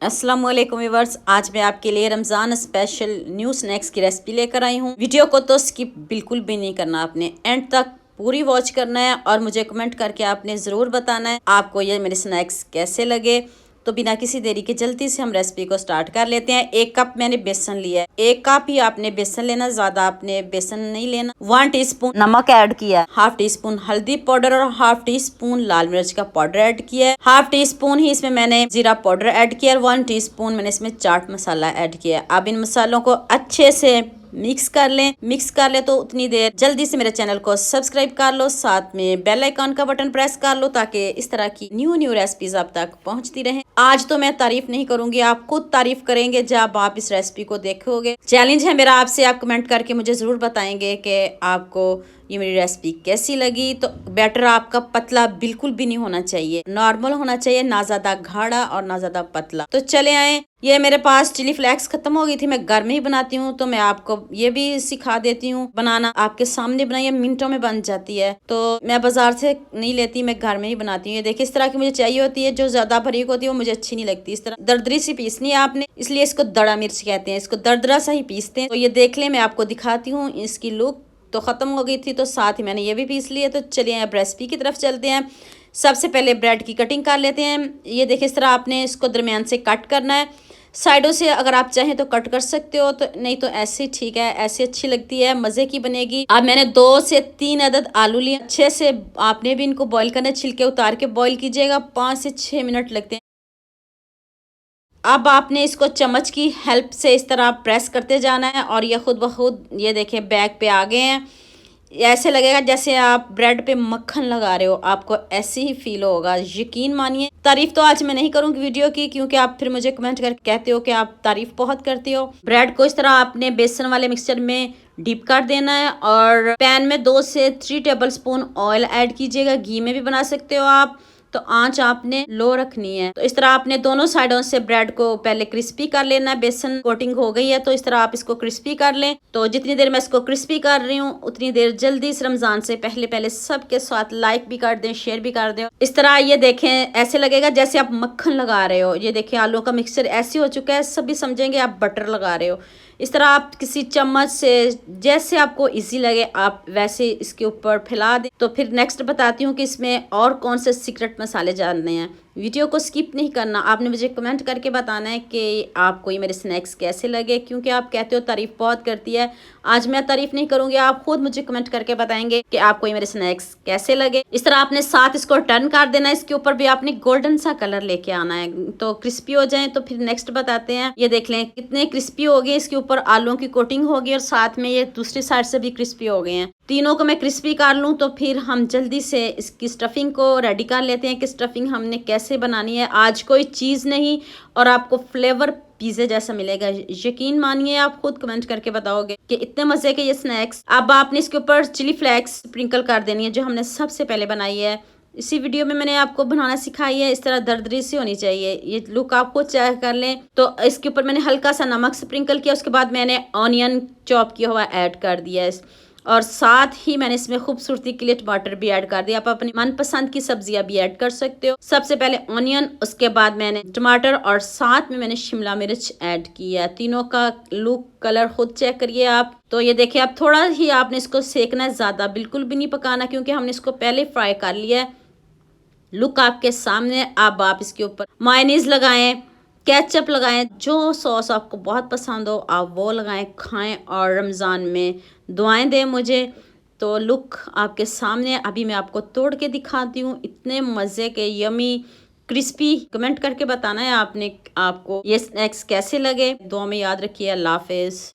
अस्सलाम वालेकुम व्यूअर्स, आज मैं आपके लिए रमज़ान स्पेशल न्यू स्नैक्स की रेसिपी लेकर आई हूँ। वीडियो को तो स्किप बिल्कुल भी नहीं करना, आपने एंड तक पूरी वॉच करना है और मुझे कमेंट करके आपने ज़रूर बताना है आपको ये मेरे स्नैक्स कैसे लगे। तो बिना किसी देरी के जल्दी से हम रेसिपी को स्टार्ट कर लेते हैं। 1 कप मैंने बेसन लिया है, 1 कप ही आपने बेसन लेना, ज्यादा आपने बेसन नहीं लेना। 1 टीस्पून नमक ऐड किया, हाफ टी स्पून हल्दी पाउडर और हाफ टी स्पून लाल मिर्च का पाउडर ऐड किया है। हाफ टी स्पून ही इसमें मैंने जीरा पाउडर ऐड किया और 1 टीस्पून मैंने इसमें चाट मसाला ऐड किया। अब इन मसालों को अच्छे से मिक्स कर लें तो उतनी देर जल्दी से मेरे चैनल को सब्सक्राइब कर लो, साथ में बेल आइकॉन का बटन प्रेस कर लो ताकि इस तरह की न्यू रेसिपीज आप तक पहुंचती रहें। आज तो मैं तारीफ नहीं करूंगी, आप खुद तारीफ करेंगे जब आप इस रेसिपी को देखोगे। चैलेंज है मेरा आपसे, आप कमेंट करके मुझे जरूर बताएंगे कि आपको ये मेरी रेसिपी कैसी लगी। तो बैटर आपका पतला बिल्कुल भी नहीं होना चाहिए, नॉर्मल होना चाहिए, ना ज्यादा गाढ़ा और ना ज्यादा पतला। तो चले आए, ये मेरे पास चिली फ्लेक्स खत्म हो गई थी, मैं घर में ही बनाती हूँ तो मैं आपको ये भी सिखा देती हूँ बनाना। आपके सामने बनाइए, मिनटों में बन जाती है। तो मैं बाजार से नहीं लेती, मैं घर में ही बनाती हूँ। ये देखिए इस तरह की मुझे चाहिए होती है, जो ज्यादा बारीक होती है वो मुझे अच्छी नहीं लगती। इस तरह दरदरी सी पीसनी है आपने, इसलिए इसको दड़ा मिर्च कहते हैं, इसको दरदरा सा ही पीसते हैं। तो ये देख ले, मैं आपको दिखाती हूँ। इसकी लुक तो ख़त्म हो गई थी तो साथ ही मैंने ये भी पीस लिया। तो चलिए अब रेसिपी की तरफ चलते हैं। सबसे पहले ब्रेड की कटिंग कर लेते हैं। ये देखिए इस तरह आपने इसको दरमियान से कट करना है। साइडों से अगर आप चाहें तो कट कर सकते हो, तो नहीं तो ऐसे ठीक है, ऐसे अच्छी लगती है, मज़े की बनेगी। अब मैंने 2 से 3 अदद आलू लिए, अच्छे से आपने भी इनको बॉईल करना है, छिलके उतार के बॉईल कीजिएगा, 5 से 6 मिनट लगते हैं। अब आपने इसको चम्मच की हेल्प से इस तरह प्रेस करते जाना है और ये खुद ब खुद ये देखें बैग पे आ गए हैं। ऐसे लगेगा जैसे आप ब्रेड पे मक्खन लगा रहे हो, आपको ऐसे ही फील होगा, यकीन मानिए। तारीफ तो आज मैं नहीं करूंगी वीडियो की, क्योंकि आप फिर मुझे कमेंट करके कहते हो कि आप तारीफ बहुत करते हो। ब्रेड को इस तरह आपने बेसन वाले मिक्सचर में डीप कर देना है और पैन में 2 से 3 टेबल स्पून ऑयल ऐड कीजिएगा। घी में भी बना सकते हो आप, तो आंच आपने लो रखनी है। तो इस तरह आपने दोनों साइडों से ब्रेड को पहले क्रिस्पी कर लेना है। बेसन कोटिंग हो गई है तो इस तरह आप इसको क्रिस्पी कर लें। तो जितनी देर मैं इसको क्रिस्पी कर रही हूँ उतनी देर जल्दी इस रमजान से पहले पहले सबके साथ लाइक भी कर दें, शेयर भी कर दें। इस तरह ये देखें, ऐसे लगेगा जैसे आप मक्खन लगा रहे हो। ये देखें आलू का मिक्सचर ऐसे हो चुका है, सभी समझेंगे आप बटर लगा रहे हो। इस तरह आप किसी चम्मच से जैसे आपको इजी लगे आप वैसे इसके ऊपर फैला दें। तो फिर नेक्स्ट बताती हूँ कि इसमें और कौन से सीक्रेट मसाले जानने हैं। वीडियो को स्किप नहीं करना, आपने मुझे कमेंट करके बताना है कि आपको ये मेरे स्नैक्स कैसे लगे, क्योंकि आप कहते हो तारीफ बहुत करती है। आज मैं तारीफ नहीं करूंगी, आप खुद मुझे कमेंट करके बताएंगे कि आपको ये मेरे स्नैक्स कैसे लगे। इस तरह आपने साथ इसको टर्न कर देना है, इसके ऊपर भी आपने गोल्डन सा कलर लेके आना है तो क्रिस्पी हो जाए। तो फिर नेक्स्ट बताते हैं। ये देख लें कितने क्रिस्पी हो गए, इसके ऊपर आलूओं की कोटिंग होगी और साथ में ये दूसरी साइड से भी क्रिस्पी हो गए हैं। तीनों को मैं क्रिस्पी कर लूँ तो फिर हम जल्दी से इसकी स्टफिंग को रेडी कर लेते हैं कि स्टफिंग हमने कैसे बनानी है। आज कोई चीज़ नहीं और आपको फ्लेवर पिज़्ज़ा जैसा मिलेगा, यकीन मानिए। आप खुद कमेंट करके बताओगे कि इतने मज़े के ये स्नैक्स। अब आपने इसके ऊपर चिली फ्लेक्स स्प्रिंकल कर देनी है, जो हमने सबसे पहले बनाई है। इसी वीडियो में मैंने आपको बनाना सिखाई है। इस तरह दरदरी सी होनी चाहिए, ये लुक आपको चेक कर लें। तो इसके ऊपर मैंने हल्का सा नमक स्प्रिंकल किया, उसके बाद मैंने ऑनियन चॉप किया हुआ ऐड कर दिया और साथ ही मैंने इसमें खूबसूरती के लिए टमाटर भी ऐड कर दिया। आप अपनी मनपसंद की सब्जियां भी ऐड कर सकते हो। सबसे पहले ऑनियन, उसके बाद मैंने टमाटर और साथ में मैंने शिमला मिर्च ऐड किया। तीनों का लुक कलर खुद चेक करिए आप। तो ये देखिए अब थोड़ा ही आपने इसको सेकना है, ज़्यादा बिल्कुल भी नहीं पकाना, क्योंकि हमने इसको पहले फ्राई कर लिया है। लुक आपके सामने। अब आप इसके ऊपर मायोनीज लगाएं, केचप लगाएं, जो सॉस आपको बहुत पसंद हो आप वो लगाएं, खाएं और रमज़ान में दुआएं दें मुझे। तो लुक आपके सामने। अभी मैं आपको तोड़ के दिखाती हूँ, इतने मज़े के यमी क्रिस्पी। कमेंट करके बताना है आपने आपको ये स्नैक्स कैसे लगे। दुआ में याद रखिए। अल्लाह हाफिज़।